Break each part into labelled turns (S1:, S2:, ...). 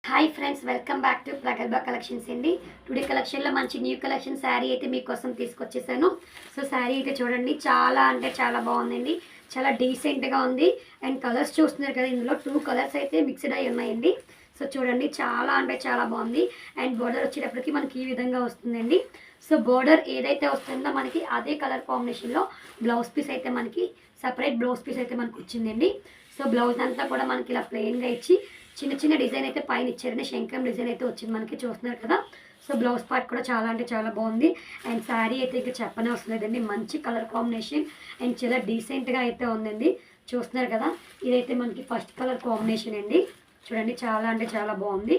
S1: Hi friends, welcome back to Pragalbha collections అండి. Today కలెక్షన్లో మంచి న్యూ కలెక్షన్ శారీ అయితే మీకోసం తీసుకొచ్చేసాను. సో శారీ అయితే చూడండి, చాలా అంటే చాలా బాగుందండి. చాలా డీసెంట్గా ఉంది. అండ్ కలర్స్ చూస్తున్నారు కదా, ఇందులో 2 కలర్స్ అయితే మిక్స్డ్ అయి ఉన్నాయండి. సో చూడండి, చాలా అంటే చాలా బాగుంది. అండ్ బోర్డర్ వచ్చేటప్పటికి మనకి ఈ విధంగా వస్తుందండి. సో బోర్డర్ ఏదైతే వస్తుందో మనకి అదే కలర్ కాంబినేషన్లో బ్లౌజ్ పీస్ అయితే మనకి సపరేట్ బ్లౌజ్ పీస్ అయితే మనకు వచ్చిందండి. సో బ్లౌజ్ అంతా కూడా మనకి ఇలా ప్లెయిన్గా ఇచ్చి చిన్న చిన్న డిజైన్ అయితే పైన ఇచ్చారండి. శంఖం డిజైన్ అయితే వచ్చింది, మనకి చూస్తున్నారు కదా. సో బ్లౌజ్ పార్ట్ కూడా చాలా అంటే చాలా బాగుంది. అండ్ శారీ అయితే ఇంకా చెప్పనే అవసరం లేదండి, మంచి కలర్ కాంబినేషన్ అండ్ చాలా డీసెంట్గా అయితే ఉందండి. చూస్తున్నారు కదా, ఇదైతే మనకి ఫస్ట్ కలర్ కాంబినేషన్ అండి. చూడండి, చాలా అంటే చాలా బాగుంది.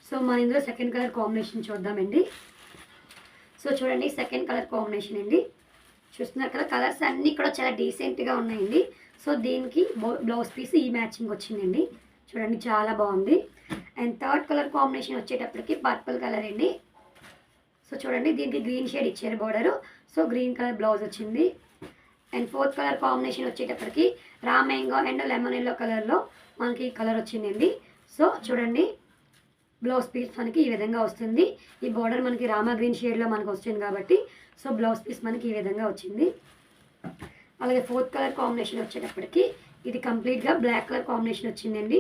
S1: సో మన ఇందులో సెకండ్ కలర్ కాంబినేషన్ చూద్దామండి. సో చూడండి, సెకండ్ కలర్ కాంబినేషన్ అండి. చూస్తున్నారు కదా, కలర్స్ అన్నీ కూడా చాలా డీసెంట్గా ఉన్నాయండి. సో దీనికి బ్లౌజ్ పీస్ ఈ మ్యాచింగ్ వచ్చిందండి. చూడండి, చాలా బాగుంది. అండ్ థర్డ్ కలర్ కాంబినేషన్ వచ్చేటప్పటికి పర్పుల్ కలర్ అండి. సో చూడండి, దీనికి గ్రీన్ షేడ్ ఇచ్చారు border. So green colour blouse వచ్చింది. అండ్ ఫోర్త్ కలర్ కాంబినేషన్ వచ్చేటప్పటికి raw mango and lemon yellow కలర్లో మనకి కలర్ వచ్చిందండి. సో చూడండి, బ్లౌజ్ పీస్ మనకి ఈ విధంగా వస్తుంది. ఈ బోర్డర్ మనకి రామా గ్రీన్ షేడ్లో మనకు వస్తుంది కాబట్టి సో బ్లౌజ్ పీస్ మనకి ఈ విధంగా వచ్చింది. అలాగే ఫోర్త్ కలర్ కాంబినేషన్ వచ్చేటప్పటికి ఇది కంప్లీట్గా బ్లాక్ కలర్ కాంబినేషన్ వచ్చిందండి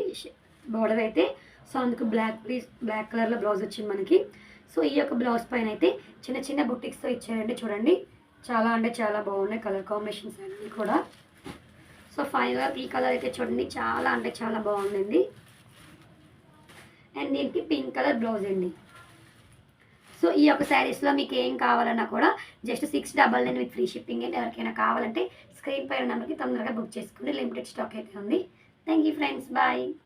S1: బోర్డర్ అయితే. సో అందుకు బ్లాక్ కలర్లో బ్లౌజ్ వచ్చింది మనకి. సో ఈ యొక్క బ్లౌజ్ పైన అయితే చిన్న చిన్న బుట్టిక్స్తో ఇచ్చారండి. చూడండి, చాలా అంటే చాలా బాగున్నాయి కలర్ కాంబినేషన్స్ అన్నీ కూడా. సో ఫైనల్గా ఈ కలర్ అయితే చూడండి, చాలా అంటే చాలా బాగుందండి. అండ్ దీనికి పింక్ కలర్ బ్లౌజ్ అండి. సో ఈ యొక్క శారీస్లో మీకు ఏం కావాలన్నా కూడా జస్ట్ 699 విత్ ఫ్రీ షిప్పింగ్ అండి. ఎవరికైనా కావాలంటే స్క్రీన్ పైన నెంబర్కి తొందరగా బుక్ చేసుకోండి. లిమిటెడ్ స్టాక్ అయితే ఉంది. Thank you friends, bye.